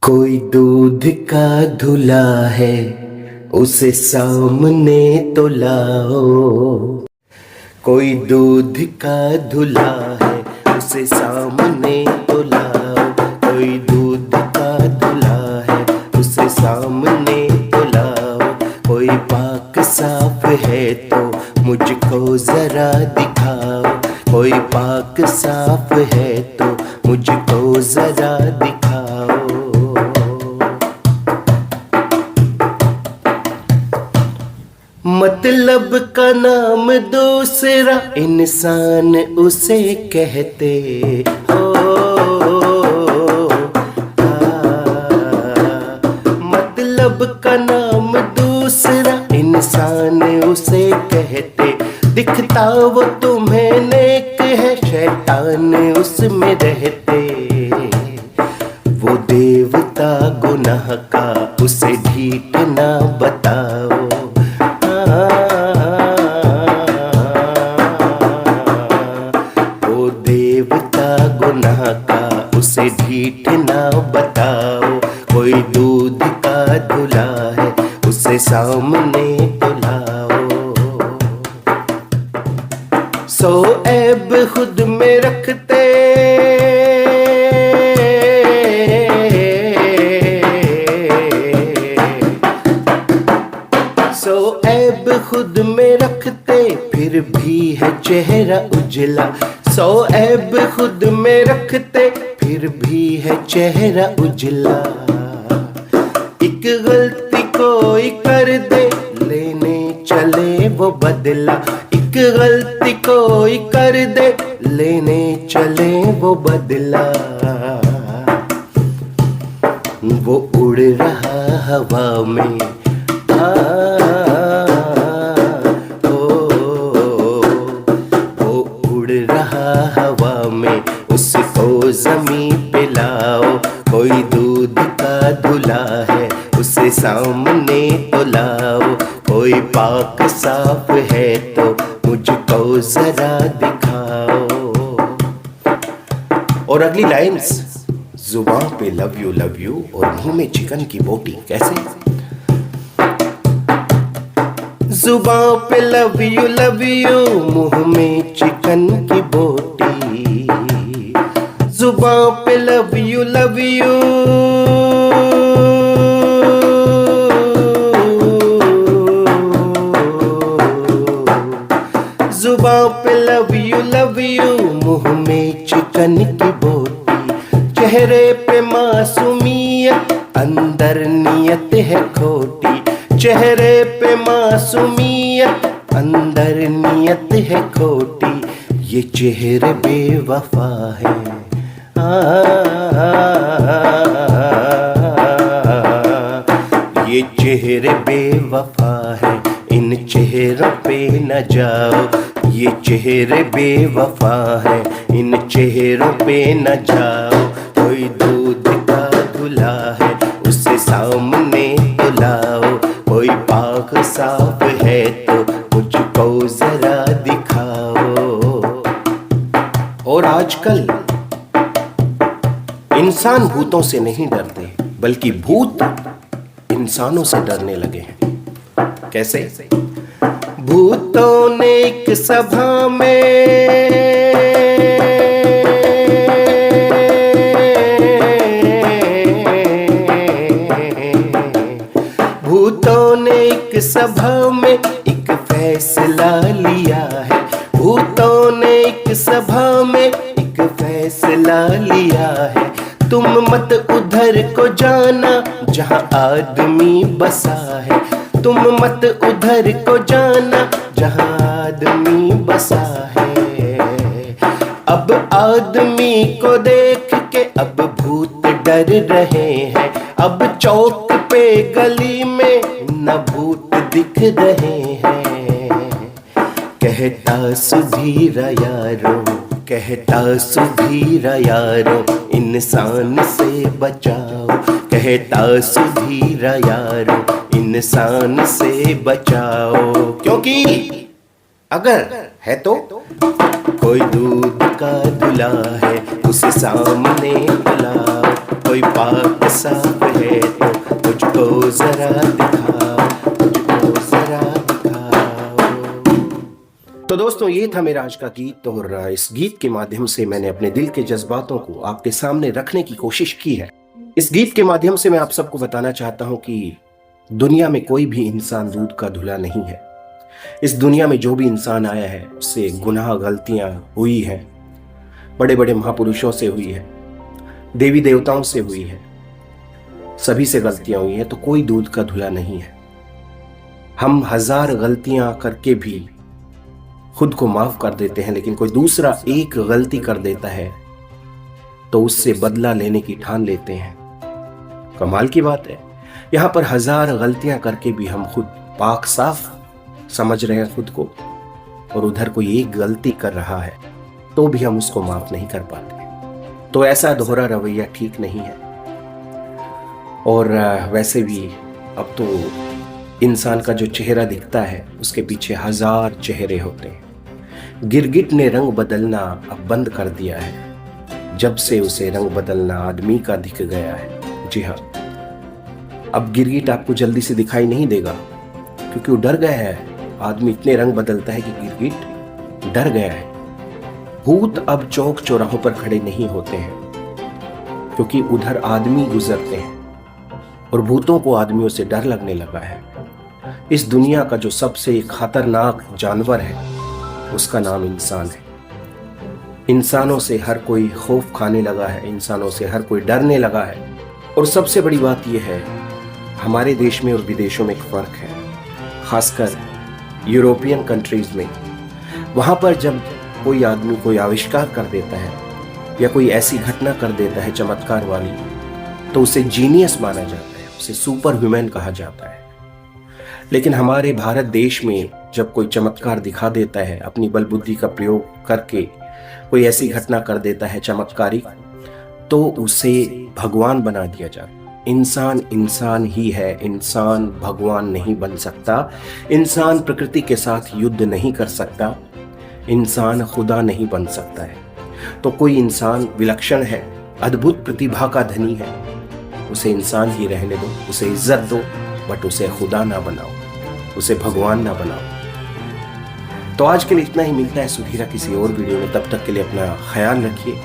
कोई दूध का धुला है, उसे सामने तो लाओ। कोई दूध का धुला है, उसे सामने तो लाओ। कोई दूध का धुला है, उसे सामने तो लाओ। कोई पाक साफ है तो मुझको जरा दिखाओ। कोई पाक साफ है तो मुझको जरा दिखाओ। मतलब का नाम दूसरा इंसान उसे कहते हो। मतलब का नाम दूसरा इंसान उसे कहते। दिखता वो तुम्हें नेक है, शैतान उसमें रहते। वो देवता गुनाह का उसे ढीठ ना बताओ। वो देवता गुनाह का उसे ढीठ ना बताओ। कोई दूध का धुला है, उसे सामने तो लाओ। सो ऐब खुद में रखते, सो ऐब खुद में रखते, फिर भी है चेहरा उजला। सो ऐब खुद में रखते, फिर भी है चेहरा उजला। एक गलती कोई कर दे, लेने चले वो बदला। एक गलती कोई कर दे, लेने चले वो बदला। वो उड़ रहा हवा में, वो उड़ रहा हवा में, उसको ज़मीन पे लाओ। कोई दूध का धुला है, उसे सामने तो लाओ। कोई पाक साफ है तो मुझको जरा दिखाओ। और अगली लाइन्स, जुबान पे लव यू और मुंह में चिकन की बोटी। कैसे? जुबान पे लव यू, मुंह में चिकन की बोटी। जुबान पे लव यू, जुबान पे लव यू, मुंह में चिकन की बोटी। चेहरे पे मासूमियत, अंदर नियत है खोटी। चेहरे पे मासूमियत, अंदर नियत है खोटी। ये चेहरे बेवफा है। ये चेहरे बेवफा है, इन चेहरों पे न जाओ। ये चेहरे बेवफा है, इन चेहरों पे न जाओ। कोई दूध का धुला है, उसे सामने तो लाओ। कोई पाक साफ है तो मुझको जरा दिखाओ। और आजकल इंसान भूतों से नहीं डरते, बल्कि भूत इंसानों से डरने लगे हैं। कैसे? भूतों ने एक सभा में, भूतों ने एक सभा में एक फैसला लिया है। भूतों ने एक सभा में एक फैसला लिया है। तुम मत उधर को जाना जहाँ आदमी बसा है। तुम मत उधर को जाना जहाँ आदमी बसा है। अब आदमी को देख के अब भूत डर रहे हैं। अब चौक पे गली में न भूत दिख रहे हैं। कहता सुधीरा यारो, कहता सुधीरा यारो, इंसान से बचाओ। कहता सुधीरा यारो, इंसान से बचाओ। क्योंकि अगर है तो कोई दूध का धुला है, उसे सामने लाओ। कोई पाक साफ है तो मुझको जरा दिखाओ, मुझको जरा दिखाओ। तो दोस्तों, ये था मेरा आज का गीत, और इस गीत के माध्यम से मैंने अपने दिल के जज्बातों को आपके सामने रखने की कोशिश की है। इस गीत के माध्यम से मैं आप सबको बताना चाहता हूं कि दुनिया में कोई भी इंसान दूध का धुला नहीं है। इस दुनिया में जो भी इंसान आया है उससे गुनाह गलतियां हुई हैं, बड़े बड़े महापुरुषों से हुई है, देवी देवताओं से हुई है, सभी से गलतियां हुई हैं, तो कोई दूध का धुला नहीं है। हम 1000 गलतियां करके भी खुद को माफ कर देते हैं, लेकिन कोई दूसरा एक गलती कर देता है तो उससे बदला लेने की ठान लेते हैं। कमाल की बात है, यहां पर 1000 गलतियां करके भी हम खुद पाक साफ समझ रहे हैं खुद को, और उधर कोई एक गलती कर रहा है तो भी हम उसको माफ नहीं कर पाते। तो ऐसा दोहरा रवैया ठीक नहीं है। और वैसे भी अब तो इंसान का जो चेहरा दिखता है उसके पीछे 1000 चेहरे होते हैं। गिरगिट ने रंग बदलना अब बंद कर दिया है, जब से उसे रंग बदलना आदमी का दिख गया है। जी हाँ, अब गिरगिट आपको जल्दी से दिखाई नहीं देगा क्योंकि वो डर गया है। आदमी इतने रंग बदलता है कि गिरगिट डर गया है। भूत अब चौक चौराहों पर खड़े नहीं होते हैं क्योंकि उधर आदमी गुजरते हैं और भूतों को आदमियों से डर लगने लगा है। इस दुनिया का जो सबसे खतरनाक जानवर है उसका नाम इंसान है। इंसानों से हर कोई खौफ खाने लगा है, इंसानों से हर कोई डरने लगा है। और सबसे बड़ी बात यह है, हमारे देश में और विदेशों में एक फर्क है, खासकर यूरोपियन कंट्रीज में। वहां पर जब कोई आदमी कोई आविष्कार कर देता है या कोई ऐसी घटना कर देता है चमत्कार वाली, तो उसे जीनियस माना जाता है, उसे सुपर ह्यूमन कहा जाता है। लेकिन हमारे भारत देश में जब कोई चमत्कार दिखा देता है, अपनी बलबुद्धि का प्रयोग करके कोई ऐसी घटना कर देता है चमत्कारी, तो उसे भगवान बना दिया जाता है। इंसान इंसान ही है, इंसान भगवान नहीं बन सकता। इंसान प्रकृति के साथ युद्ध नहीं कर सकता, इंसान खुदा नहीं बन सकता है। तो कोई इंसान विलक्षण है, अद्भुत प्रतिभा का धनी है, उसे इंसान ही रहने दो, उसे इज्जत दो, बट उसे खुदा ना बनाओ, उसे भगवान ना बनाओ। तो आज के लिए इतना ही, मिलता है सुधीरा किसी और वीडियो में। तब तक के लिए अपना ख्याल रखिए।